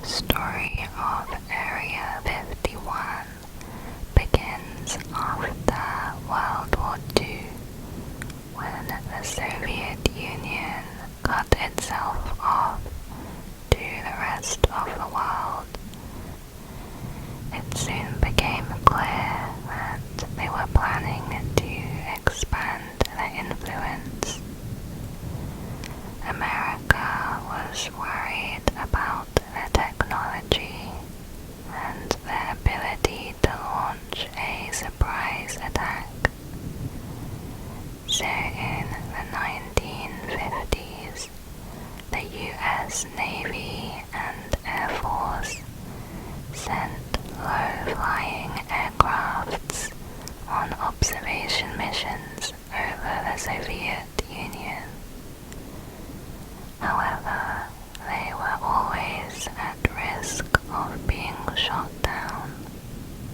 The story of Area 51 begins after World War II, when the Soviet Union cut itself off to the rest of the world. It soon became clear that they were planning to expand their influence. America was worried about their technology and their ability to launch a surprise attack. So in the 1950s, the US Navy and Air Force sent low-flying aircrafts on observation missions over the Soviet Union. However, they were always at risk of being shot down.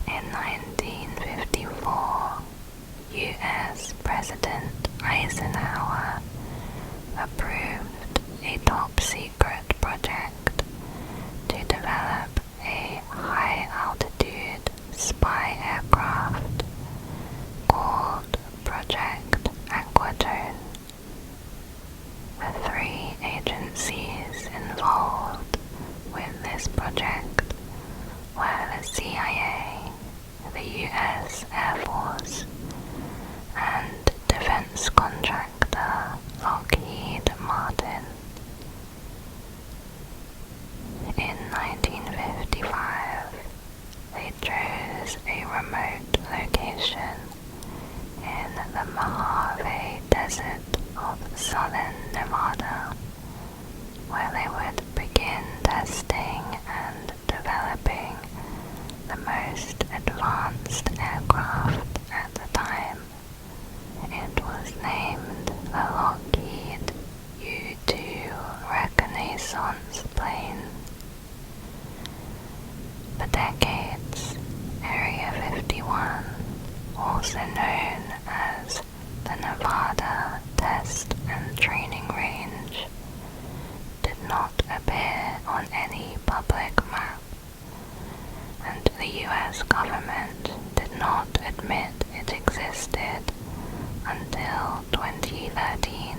In 1954, US President Eisenhower approved a top-secret project to develop a high-altitude spy aircraft called Project Aquatone. The three agencies involved with this project were the CIA, the US Air Force, and defense contractor Lockheed Martin. In 1955, they chose a remote location in the Mojave Desert of southern Nevada, where they would begin testing and developing the most advanced aircraft at the time. It was named the Lockheed U-2 Reconnaissance plane. For decades, Area 51, also known as the Nevada Test and Training Range, did not appear on any public map, and the US government did not admit it existed until 2013.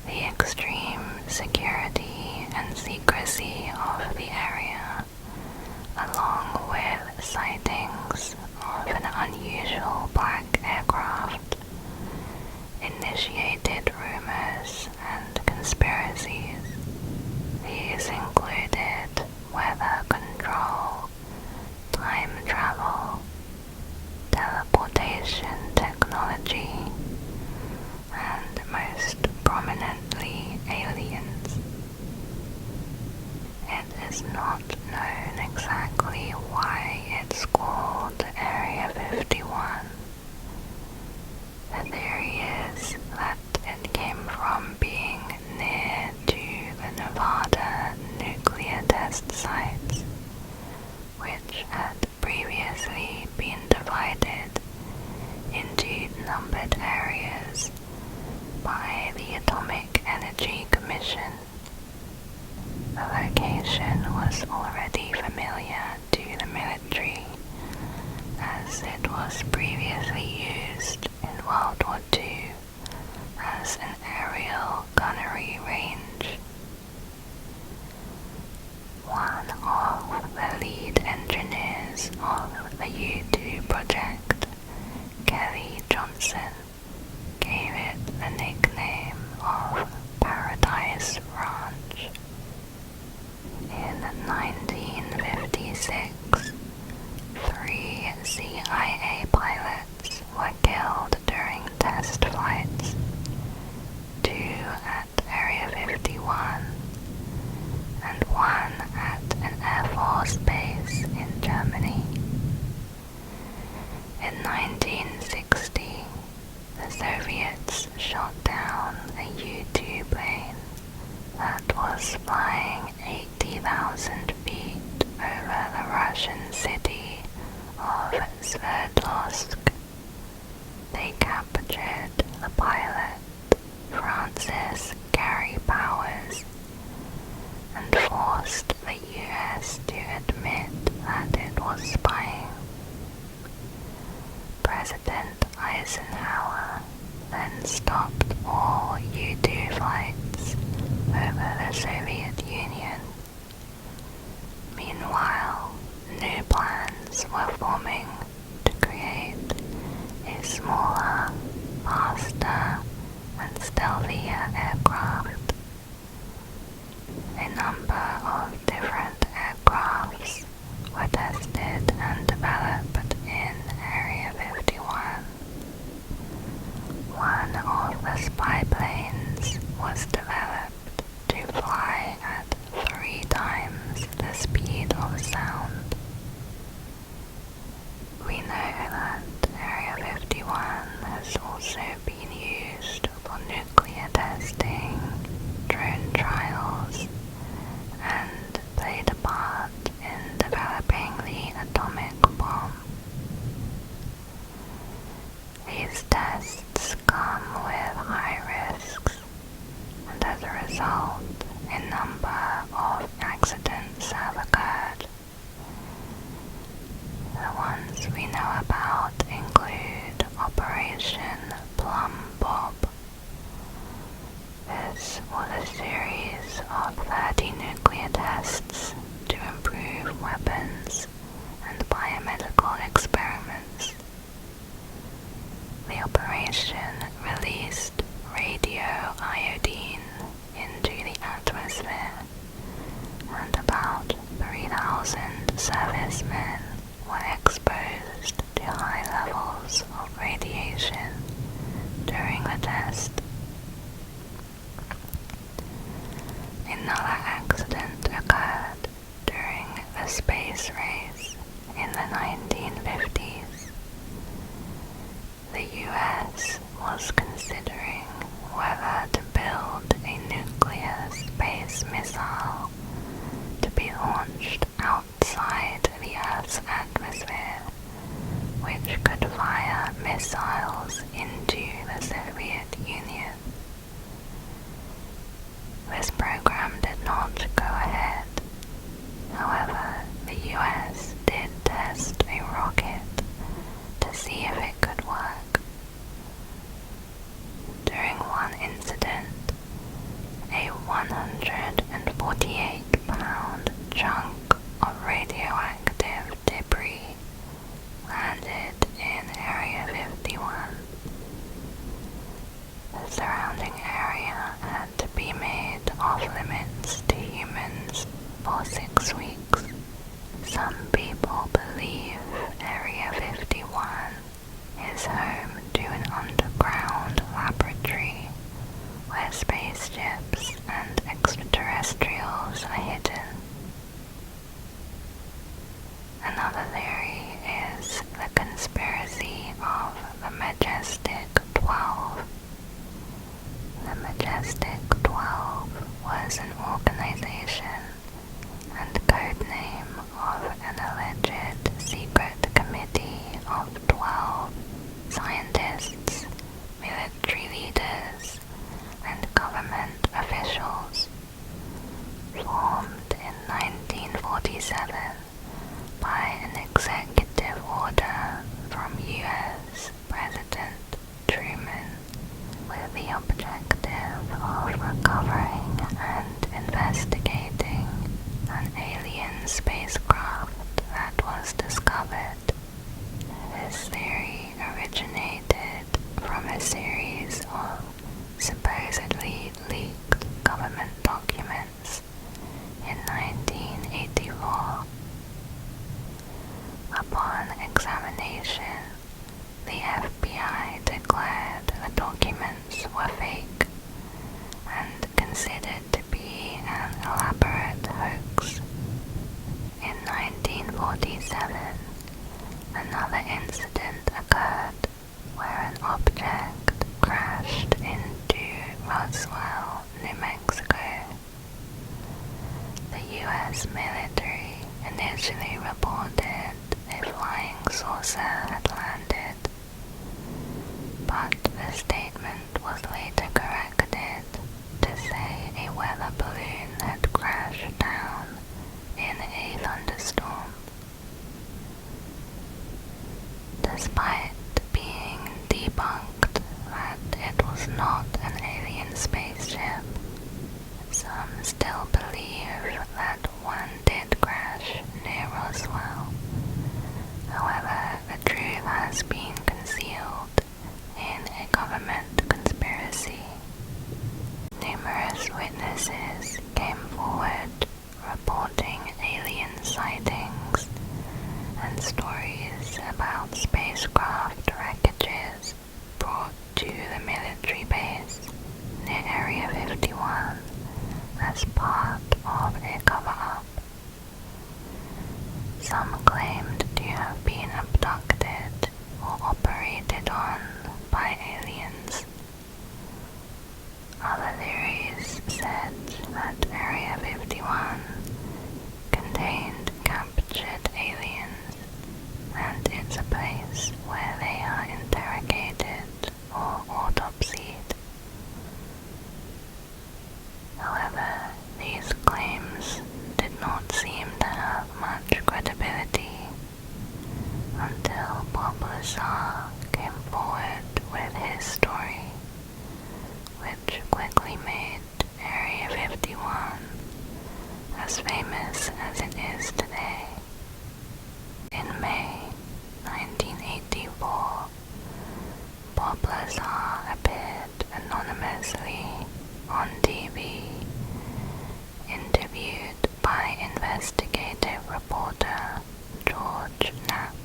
The extreme security and secrecy of the area, along with sightings of an unusual black aircraft, initiated rumors and conspiracies. These included weather control, time travel, teleportation technology, and most prominently aliens. It is not known exactly why it's called Area 51. The theory is that it came from being near to the Nevada nuclear test sites, which had previously been divided into numbered areas by the Atomic Energy Commission. The location was already familiar to the military, as it was previously used in World War II as an aerial gunnery range. One of the lead engineers of the U-2 project, Kelly Johnson, gave it the nickname of Paradise Ranch. In 1956, 3 CIA pilots were killed during test flights, 2 at Area 51 and 1 at an Air Force base in Germany. In 1960, the Soviets shot down a U-2 plane that was flying 80,000 feet over the Russian city of Sverdlovsk. They captured the pilot, Francis Gary Powers, and forced the US to admit that it was spying. President Eisenhower then stopped all U-2 flights over the Soviet Union. Meanwhile, new plans were forming to create a smaller, faster, and stealthier aircraft. A number of different aircrafts were tested and developed in Area 51. One of the spy planes was developed to fly at 3 times the speed of sound. We know that Area 51 has also been used for nuclear testing, drone trials, and played a part in developing the atomic bomb. These tests come with high risks, and as a result, a number of accidents have occurred. The ones we know about include Operation Plum Bob. This was a series of 30 nuclear tests to improve weapons and biomedical experiments. The operation released radioiodine into the atmosphere, and about 3,000 servicemen were exposed to high levels of radiation during the test. Another accident occurred during the space race in the 1950s. The US was considering whether to build a nuclear space missile to be launched outside the Earth's atmosphere, which could fire missiles into the Soviet Union. This program did not go ahead. However, the US did test a rocket to see if it could work. During one incident, a 148-pound chunk of radioactive debris landed in Area 51. The surrounding area had to be made off-limits to humans for 6 weeks. Some people believe Area 51 is home to an underground laboratory where spaceships and extraterrestrials are hidden. Another theory is the conspiracy of the Majestic 12. The Majestic 12 was an organization and codename of an alleged secret committee of 12 scientists, military leaders, and government officials, formed in 1947 by an executive order from U.S. President Truman, with the objective of recovering and investigating an alien spacecraft that was discovered. This theory originated from a series of supposedly leaked government documents in 1984. Upon examination, the FBI declared the documents were fake and considered to be an elaborate hoax. In 1947, another incident occurred where an object crashed into Roswell, New Mexico. The U.S. military initially reported a flying saucer had landed, but the statement was later corrected to say a weather balloon had crashed still believe that one did crash near Roswell. However, the truth has been concealed in a government conspiracy. Numerous witnesses came forward reporting alien sightings and stories about spacecraft wreckages brought to the military base near Area 51 as part of a cover-up. Some claimed to have been abducted or operated on by aliens. Other theories said that Area 51 contained captured aliens, and it's a place where they are interrogated or autopsied. However, these claims did not seem to have much credibility until Bob Lazar came forward with his story, which quickly made Area 51 as famous as it is today. In May 1984, Bob Lazar appeared anonymously on TV, interviewed by investigative reporter George Knapp.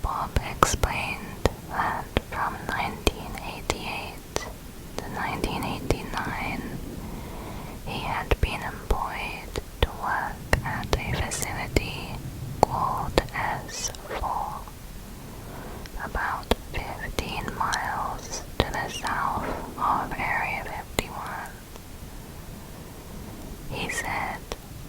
Bob explained that from 1988 to 1989, he had been employed to work at a facility called S4, about 15 miles to the south of Area 51. He said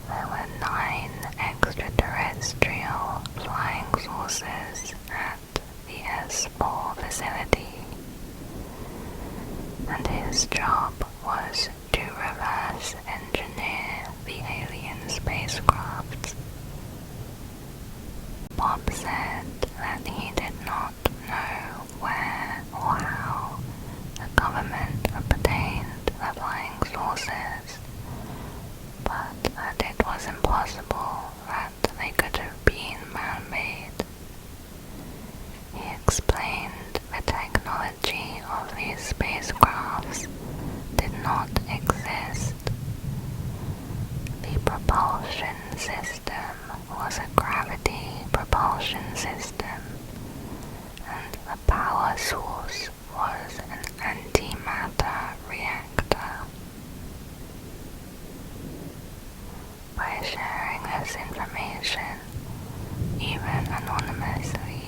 there were 9 extraterrestrial flying saucers at the S4 facility, and his job was to reverse engineer the alien spacecraft. Bob said that he did not know where or how the government obtained the flying saucers, but that it was impossible that they could have been man-made. He explained the technology of these spacecrafts did not exist. The propulsion system was a gravity propulsion system, and the power source was an antimatter reactor. By sharing this information, even anonymously,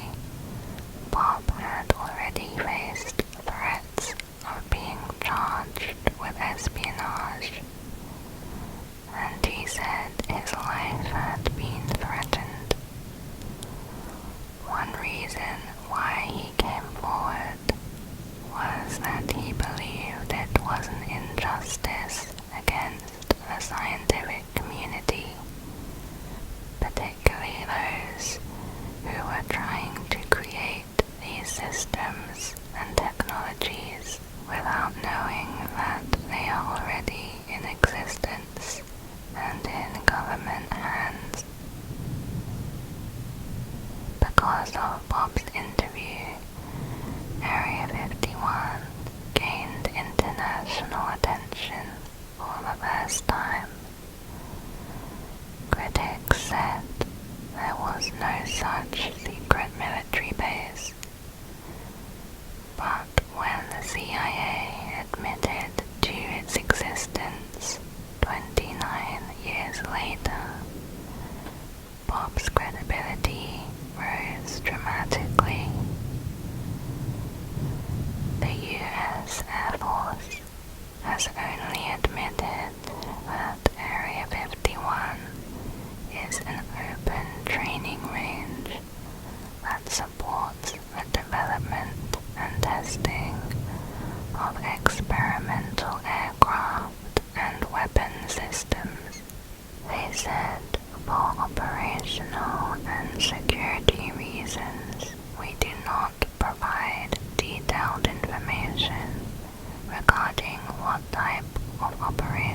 Bob had already faced threats of being charged with espionage, and he said his life had been threatened. One reason why he came forward was that he believed it was an injustice against the scientific community, particularly those who were trying to create these systems and technologies without knowing that they are already in existence and in government hands.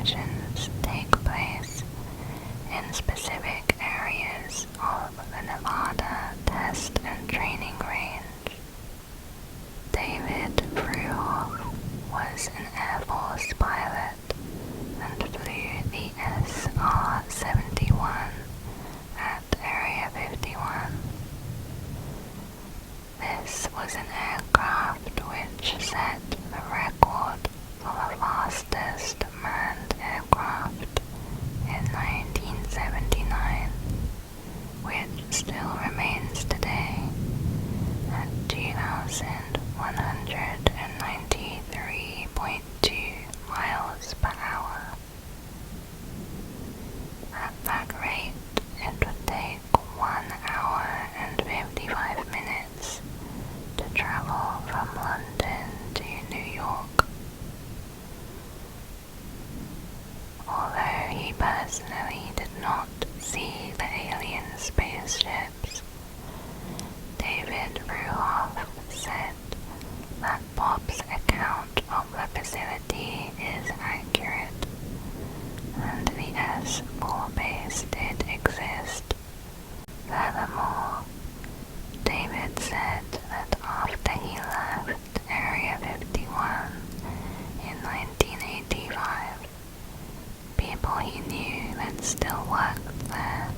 missions take place in specific areas of the Nevada Test and Training Range. David Fruhoff was an Air Force pilot and flew the SR-71 at Area 51. This was an aircraft which set the record for the fastest manned aircraft in 1979, which still remains today at 2,193.2 miles per hour. At that rate, it would take 1 hour and 55 minutes to travel from London to New York. Although he personally did not see the alien spaceships, David Fruhoff said that Bob's account of the facility is accurate, and the S-4 base did exist. Furthermore, David said that after he left Area 51 in 1985, people he knew that still worked there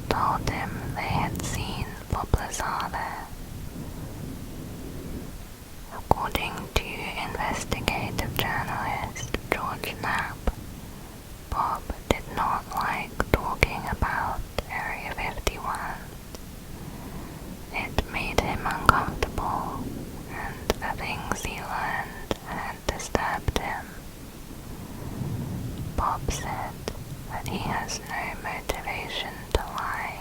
told him they had seen Bob Lazar there. According to investigative journalist George Knapp, Bob did not like talking about Area 51. It made him uncomfortable, and the things he learned had disturbed him. Bob said that he has no motivation to lie,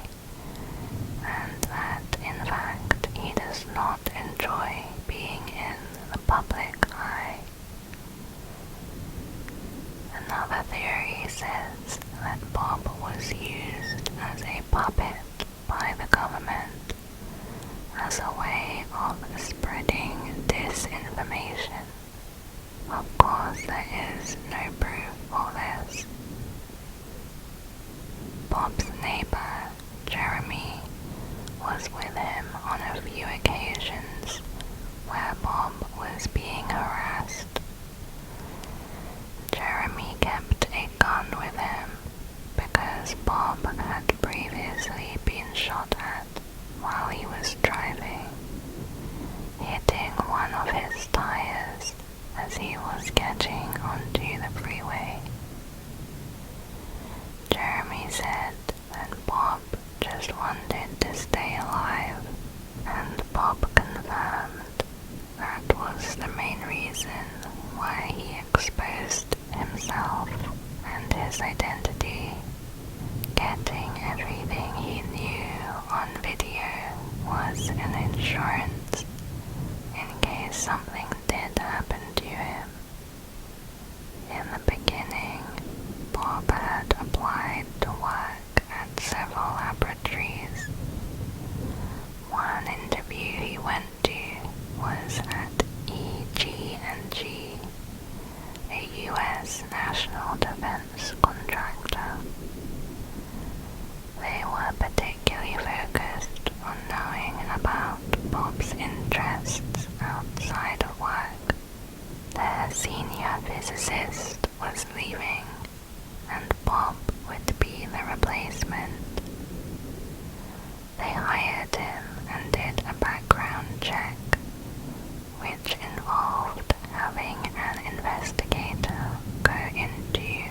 and that in fact he does not enjoy being in the public eye. Another theory says that Bob was used as a puppet by the government as a way of spreading disinformation. Of course, there is no proof for this. Bob's neighbor, Jeremy, was with him on a few occasions where Bob was being harassed. Jeremy kept a gun with him because Bob had previously been shot at while he was driving, hitting one of his tires as he was getting onto the freeway. Jeremy said that Bob just wanted to stay alive, and Bob confirmed that was the main reason why he exposed himself and his identity. Getting everything he knew on video was an insurance in case something did happen to him. In the beginning, Bob had applied to work at several laboratories. One interview he went to was at EG&G, a U.S. national defense contractor. They were particularly focused on knowing about Bob's interests outside of work. Their senior physicist was leaving, and Bob would be the replacement. They hired him and did a background check, which involved having an investigator go into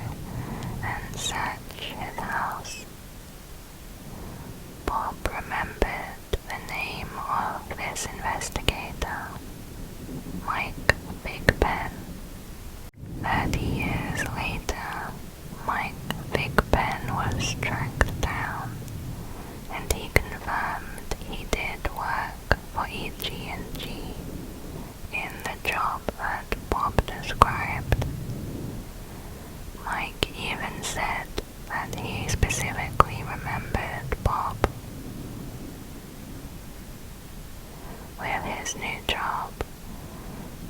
and search his house. Bob remembered the name of this investigator, Mike Big Ben. 30 years later, Mike Big Ben was tracked down, and he confirmed he did work for EG&G in the job that Bob described. Mike even said that he specifically remembered Bob. With his new job,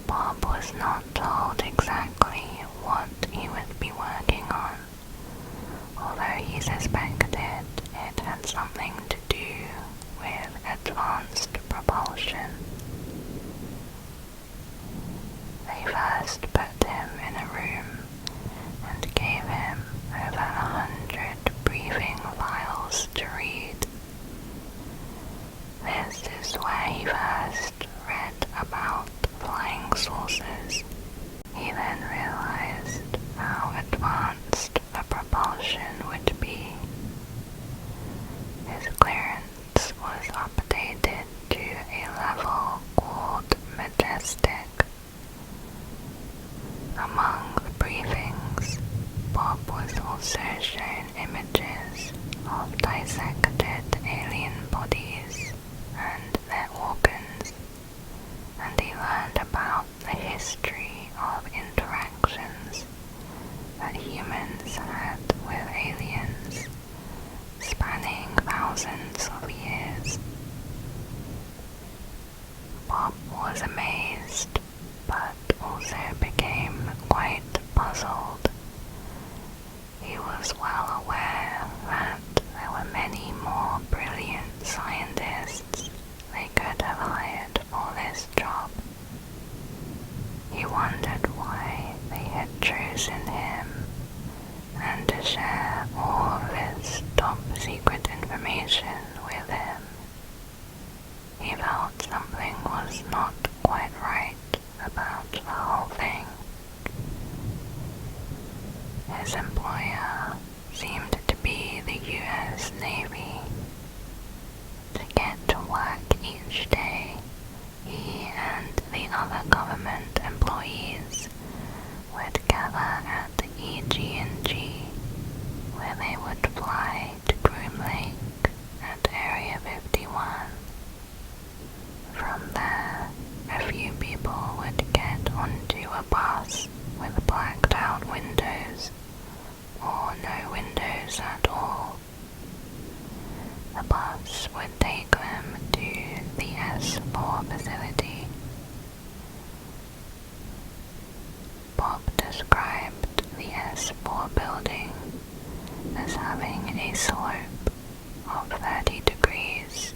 Bob was not told exactly what he would be working was also shown images of dissected alien bodies and their organs, and he learned about the history of interactions that humans had with aliens, spanning thousands of years. Bob was amazed, but also became quite puzzled. He was well aware that there were many more brilliant scientists they could have hired for this job. He wondered why they had chosen him, and to share all of this top-secret information with him. He felt something was not quite right about the whole thing. His employer seemed to be the US Navy. To get to work each day, he and the other government employees would gather at the EG&G, where they would fly to Groom Lake at Area 51. From there, a few people would get onto a bus with blacked out windows, or no windows at all. The bus would take them to the S4 facility. Bob described the S4 building as having a slope of 30 degrees,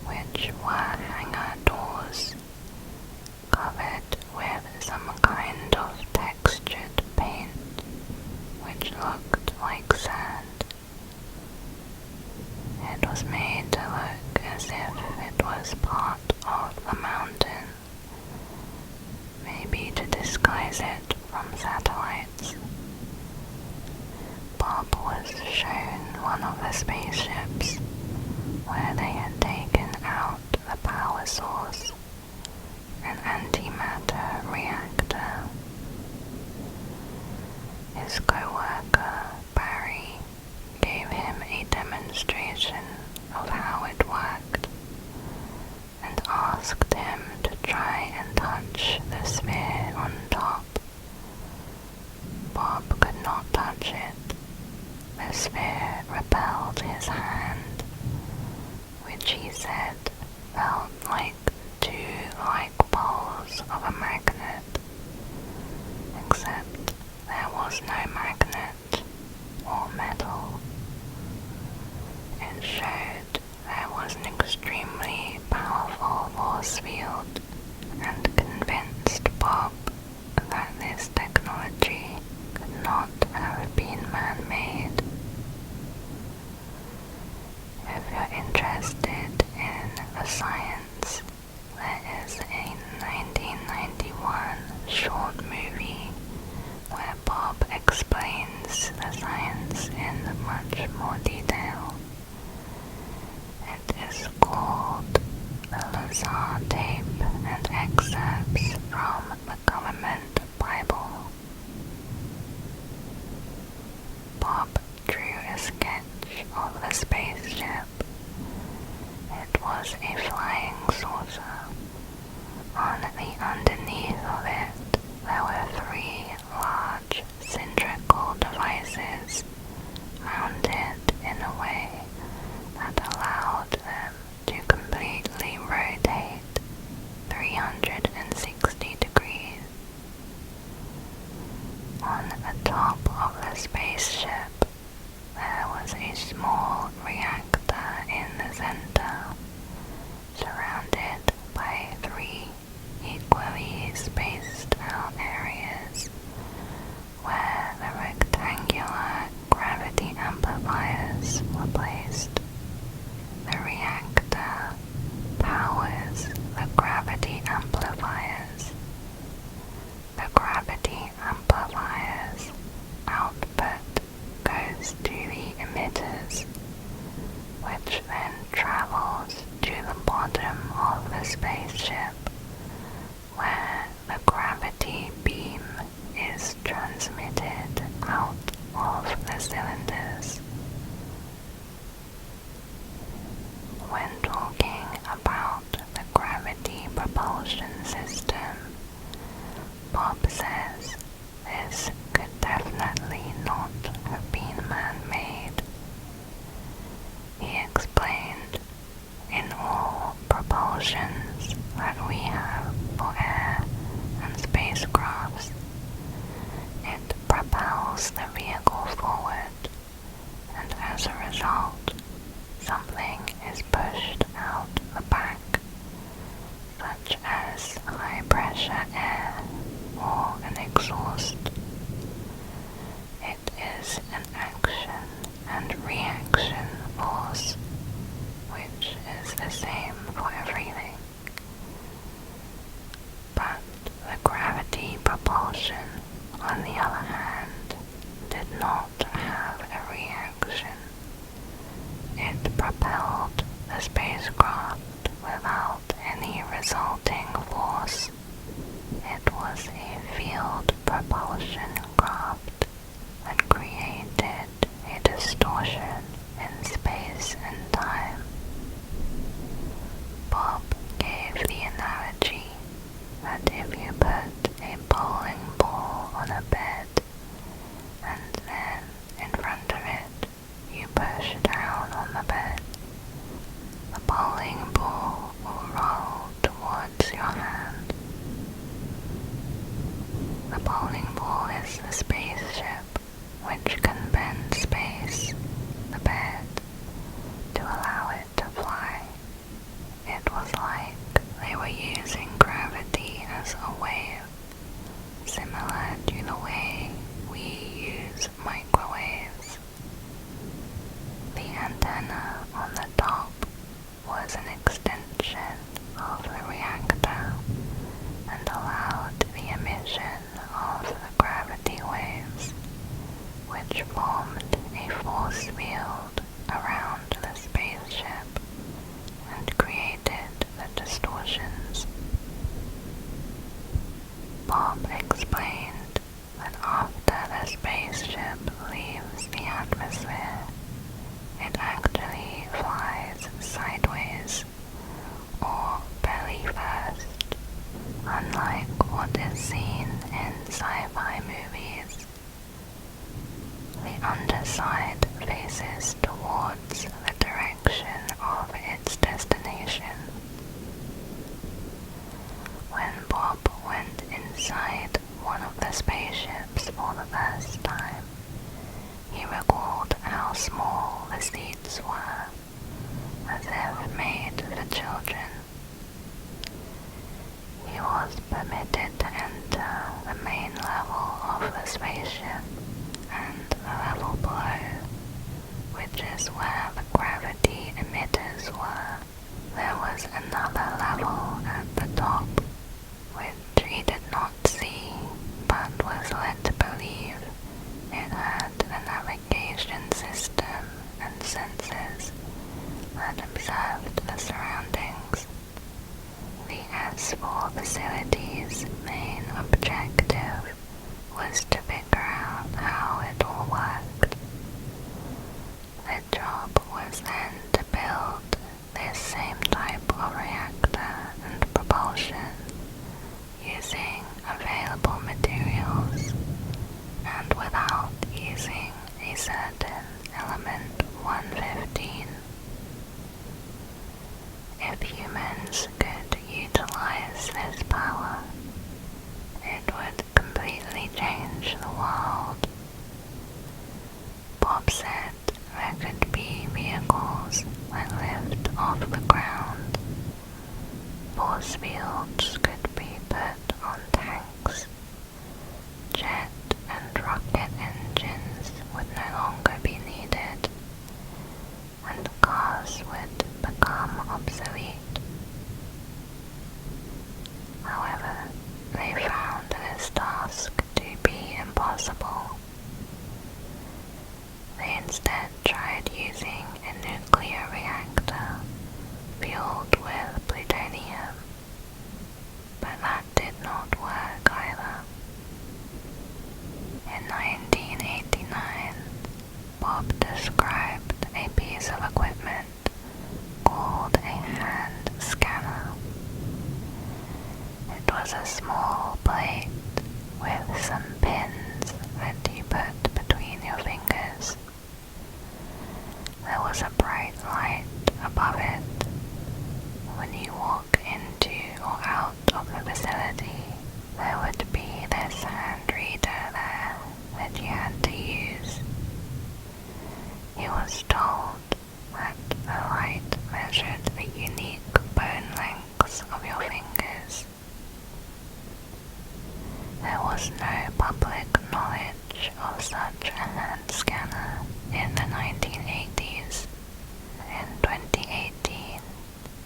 which were hangar doors, covered with some kind of textured paint, which looked like sand. It was made to look as if it was part of the mountain, maybe to disguise it from satellites. Bob was shown one of the spaceships where they had taken out the power source, an antimatter reactor. His co-worker, Barry, gave him a demonstration of how it worked and asked him to try and touch the sphere on top. Bob could not touch it. The sphere repelled his hand, which he said felt like two like poles of a magnet, except there was no magnet or metal. It showed there was an extremely powerful force field, and convinced Bob that this technology could not have been man-made. If you're interested in the science, there is a 1991 short movie where Bob explains the science in much more detail. It is called The Lazar Tape and Excerpts from the Government Bible. Bob drew a sketch of the spaceship. It was a flying saucer. On the underneath of it, there were three large cylindrical devices mounted in a way that allowed them to completely rotate 360 degrees. On the top of the spaceship, there was a small reactor in the center, surrounded by three equally spaced out areas where the rectangular gravity amplifiers were placed. The reactor powers the gravity amplifiers. The gravity amplifiers output goes to the emitters, which then travels to the bottom of the spaceship, where the gravity beam is transmitted out the cylinders. When talking about the gravity propulsion system, Bob says this could definitely not have been man-made. He explained, in all propulsions that we have for air and spacecrafts, it propels the vehicle forward, and as a result, something is pushed out the back, such as high-pressure air or an exhaust. It is an action and reaction force, which is the same for everything. But the gravity propulsion, on the other hand, did not have a reaction. It propelled the spacecraft without any resulting force. It was a field propulsion craft that created a distortion in space and time. Bob gave the analogy that if you put a bowling ball on a bed and then in front of it you push down on the bed, the bowling ball will roll towards your hand. The bowling ball is the spaceship which can bend space, the bed, to allow it to fly. It was like they were using gravity as a wave, similar to the way we use microwaves. The antenna on the top was an extension of the reactor and allowed the emission of the gravity waves, which formed a force field around the spaceship and created the distortions. Bob explained that after the spaceship leaves the atmosphere, it actually flies sideways, or belly first, unlike what is seen in sci-fi movies. The underside faces towards the direction of its destination. When Bob went inside one of the spaceships for the first time, he recalled how small the seats were, as if made for children. He was permitted to enter the main level of the spaceship and the level below, which is where the gravity emitters were. There was another level at the top, which he did not see, but was led to believe it had a navigation system and sensors that observed the surroundings. The S4 facility's main objective was to figure out how it all worked. The job was then to build this same type of reactor and propulsion using available materials and without using a certain element 115. If humans could utilize this power, it would completely change the world. Bob said there could be vehicles that lived off the ground. Force fields could be put on tanks. Jet and rocket engines would no longer be needed, and cars would become obsolete. However, they found this task to be impossible. They instead tried using a nuclear reactor fueled with plutonium, but that did not work either. In 1989, described a piece of equipment called a hand scanner. It was a small plate with some pins that you put between your fingers. There was a bright light above it. When you walk into or out of the facility, there would be this hand reader there that you had to use. He was told that the light measured the unique bone lengths of your fingers. There was no public knowledge of such a hand scanner in the 1980s. In 2018,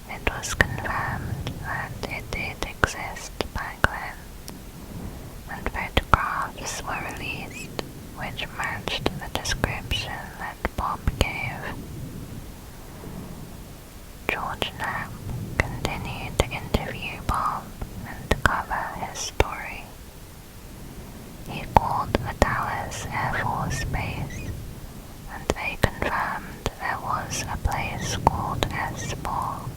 it was confirmed that it did exist back then, and photographs were released which matched the description that Bob gave. George Knapp continued to interview Bob and to cover his story. He called the Dallas Air Force Base, and they confirmed there was a place called S4.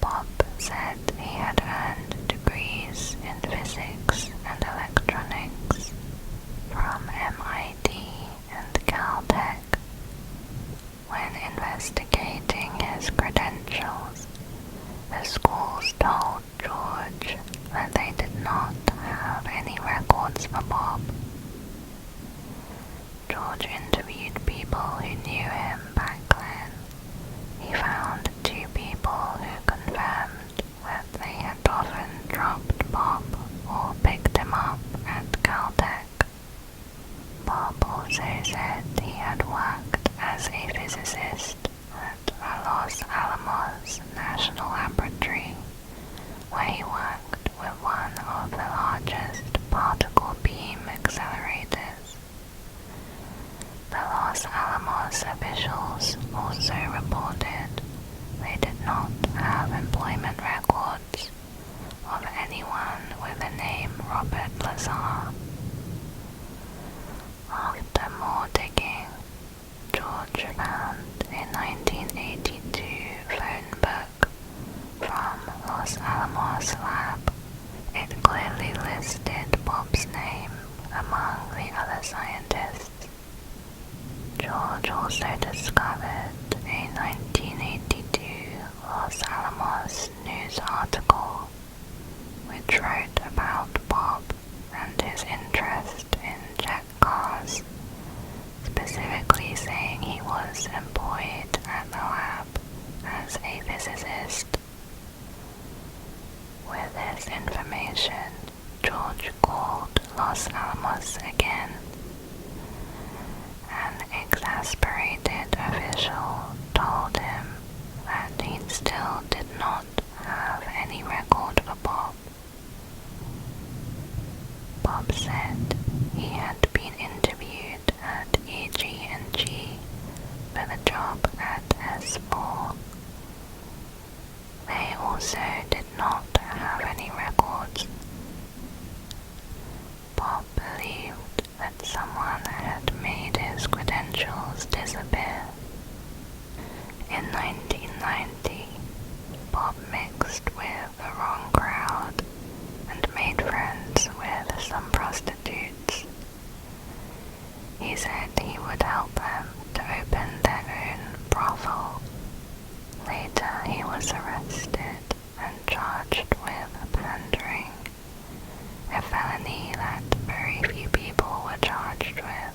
Bob said he had earned degrees in physics and electronics from MIT and Caltech. When investigating his credentials, the schools told George that they did not have any records for Bob. George interviewed people who knew him back then. He found 2 people who confirmed that they had often dropped Bob or picked him up at Caltech. Bob also said he had worked as a physicist at the Los Alamos National Laboratory, where he worked with one of the largest particle beam accelerators. The Los Alamos officials also reported they did not have employment records of anyone with the name Robert Lazar. After more digging, George found a 1982 phone book from Los Alamos Lab. It clearly listed Bob's name among the other scientists. George also discovered a 1982 Los Alamos news article which wrote about Bob and his interest in jet cars, specifically saying he was employed at the lab as a physicist. With this information, George called Los Alamos again. An exasperated official told him that he still did not have any record for Bob. Bob said he had been interviewed at EG&G for the job at S4. They also did not have any records. Bob believed that someone had made his credentials disappear. In 1990, Bob mixed with the wrong crowd and made friends with some prostitutes. He said he would help them to open their own brothel. Later he was arrested and charged with pandering, a felony that very few people were charged with.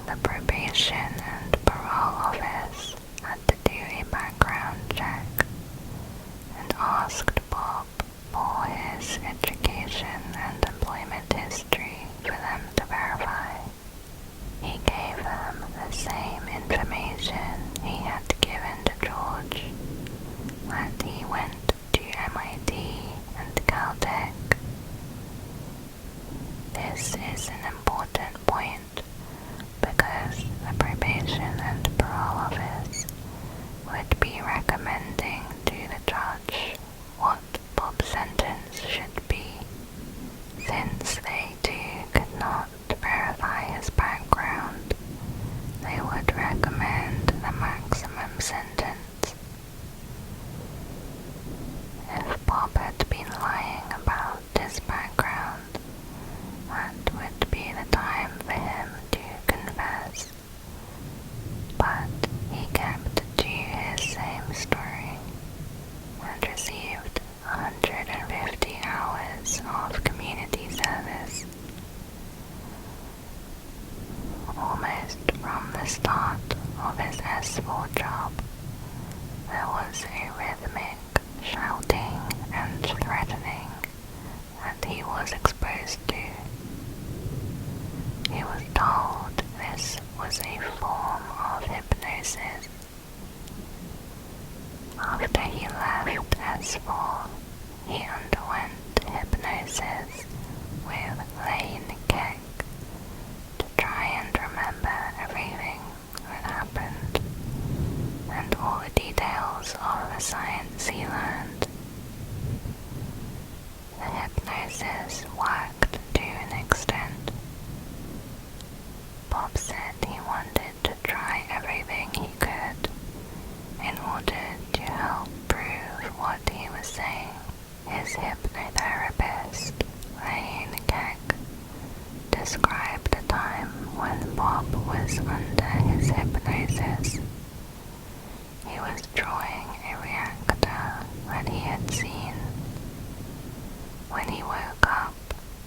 The probation and parole office had to do a background check and asked Bob for his education and employment history for them to verify. He gave them the same information he had given to George, that he went described a time when Bob was under his hypnosis. He was drawing a reactor that he had seen. When he woke up,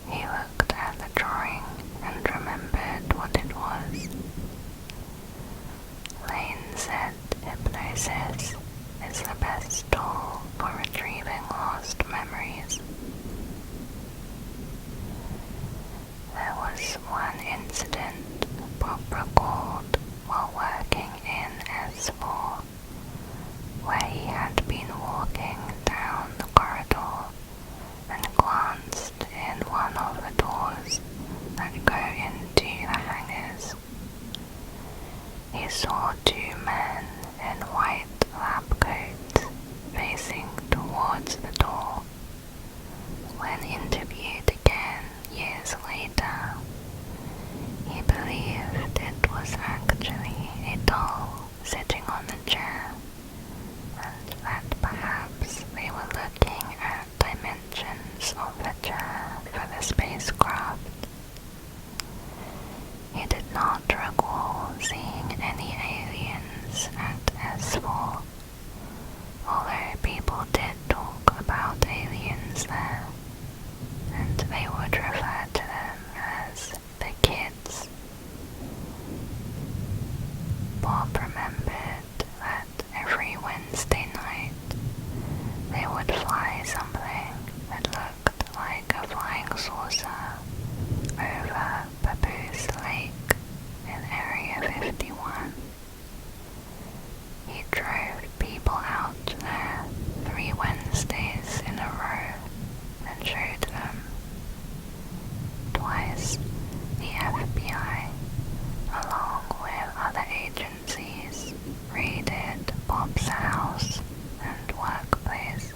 he looked at the drawing and remembered what it was. Lane said hypnosis is the best tool for retrieving lost memories. There was one incident Bob recalled while working in S4, where he had been walking down the corridor and glanced in one of the doors that go into the hangars. He saw two men in white lab coats facing towards the door. When interviewed again years later, he believed it was actually a doll sitting on the chair, and that perhaps they were looking at dimensions of the chair for the spacecraft. He did not recall seeing any aliens at S4, although people did talk about aliens there, and they would refer to them as the kids. Bob remembered that every Wednesday night they would fly something that looked like a flying saucer over Papoose Lake in Area 51. He drove people out there 3 Wednesdays in a row and showed them. Twice, the FBI, along with other agencies, raided Bob's house and workplace.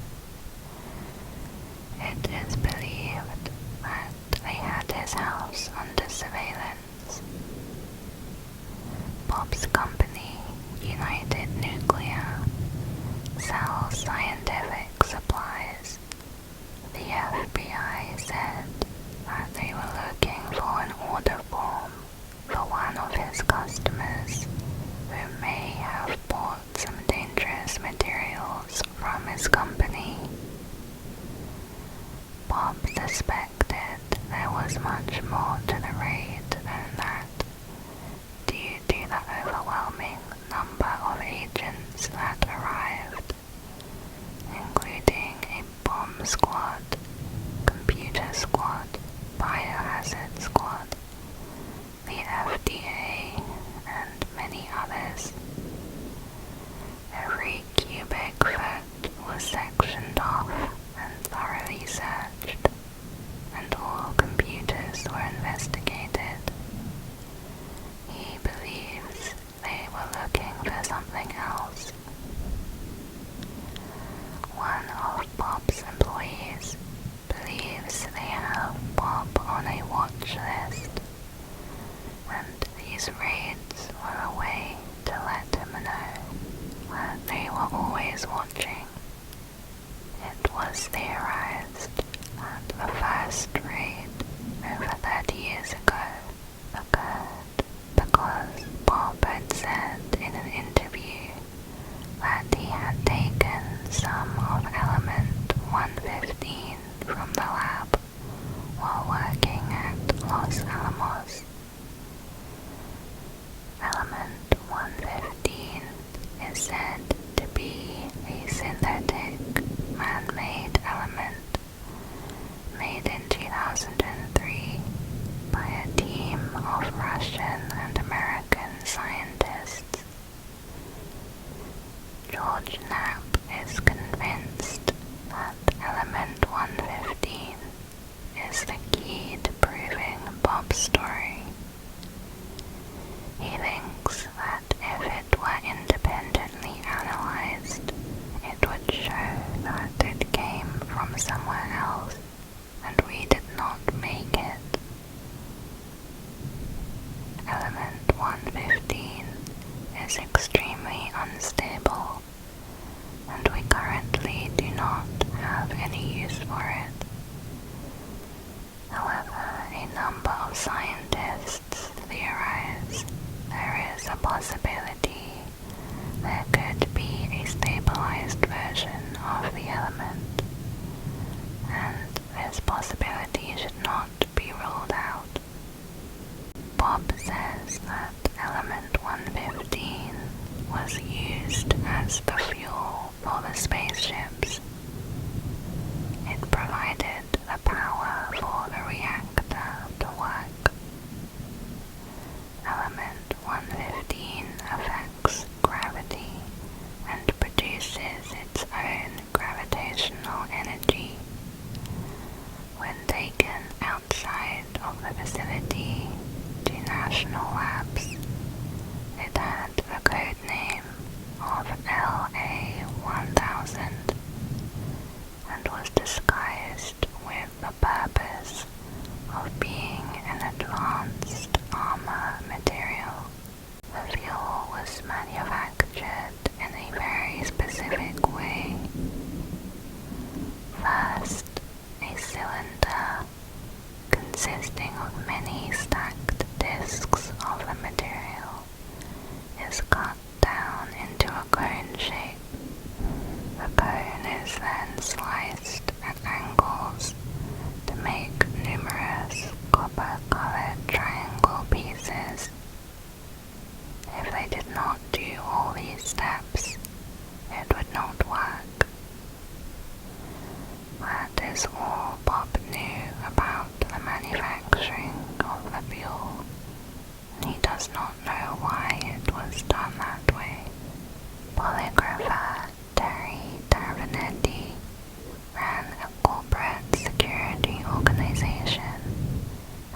It is believed that they had his house under surveillance. Bob's company, United Nuclear, sells scientific supplies. The FBI said that they were looking for an order form for one of his customers who may have bought some dangerous materials from his company. Bob suspected there was much more to the raid than that, due to the overwhelming number of agents that arrived, including a bomb squad, computer squad, biohazard squad, the FDA, and many others. Every cubic foot was sectioned off and thoroughly searched, and all computers were investigated. He believes they were looking for something else. One of Bob's employees believes they have Bob on a watch list, and these raids were a way to let him know that they were always watching. It was theorized that the first raid over 30 years ago occurred because Bob had said in an interview that he had taken some of element 115 from the lab while working at Los Alamos. national labs. It had the code name of LA-1000 and was disguised with the purpose of being an advanced armor material. The fuel was manufactured in a very specific way. First, a cylinder consisting of many stacked discs of the material is cut down into a cone shape. The cone is then sliced at angles to make numerous copper-colored triangle pieces. If they did not do all these steps, it would not work. That is all Bob knew about the manufacturing of the fuel, and he does not know why it was done that way. Polygrapher Terry Taranetti ran a corporate security organization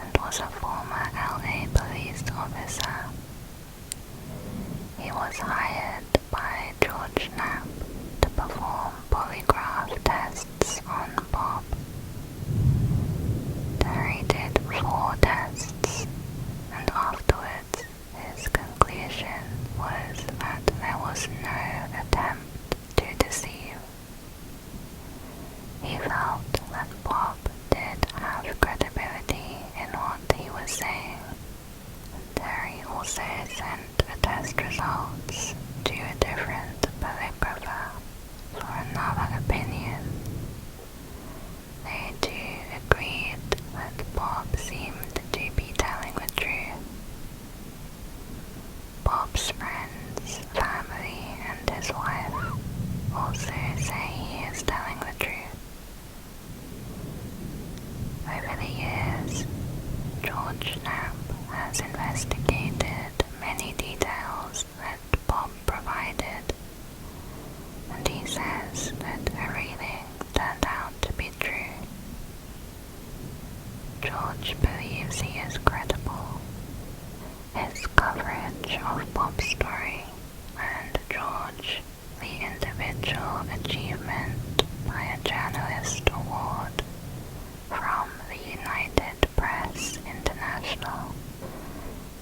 and was a former LA police officer. He was hired by George Knapp to perform polygraph tests on Bob. Terry did 4 tests, and afterwards his conclusion was that there was no attempt to deceive. He felt that Bob did have credibility in what he was saying. Terry also sent the test results to a different polygrapher for another opinion. They too agreed that Bob seemed to be telling the truth. Bob's friends, family, and his wife also say he is telling the truth. Over the years, George Knapp has investigated many details that Bob provided, and he says that everything turned out to be true. George believes he is credible. His coverage of Bob's story earned George the Individual Achievement by a Journalist Award from the United Press International.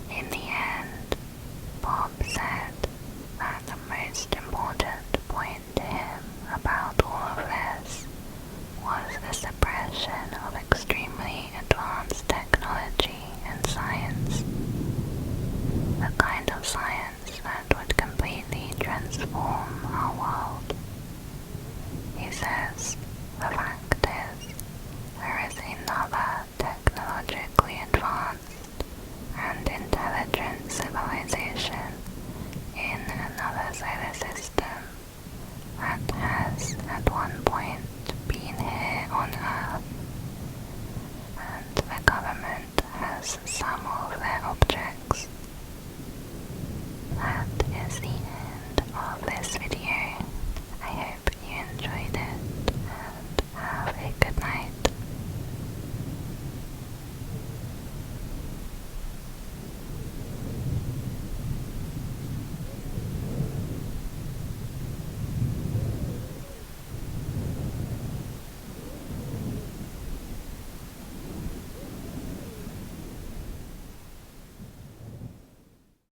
In the end, Bob said that the most important point to him about all of this was the suppression of extremely advanced technology and science. The kind of science that would completely transform our world. He says, the fact is, there is another technologically advanced and intelligent civilization in another solar system that has at one point been here on Earth, and the government has some of their objects. That is the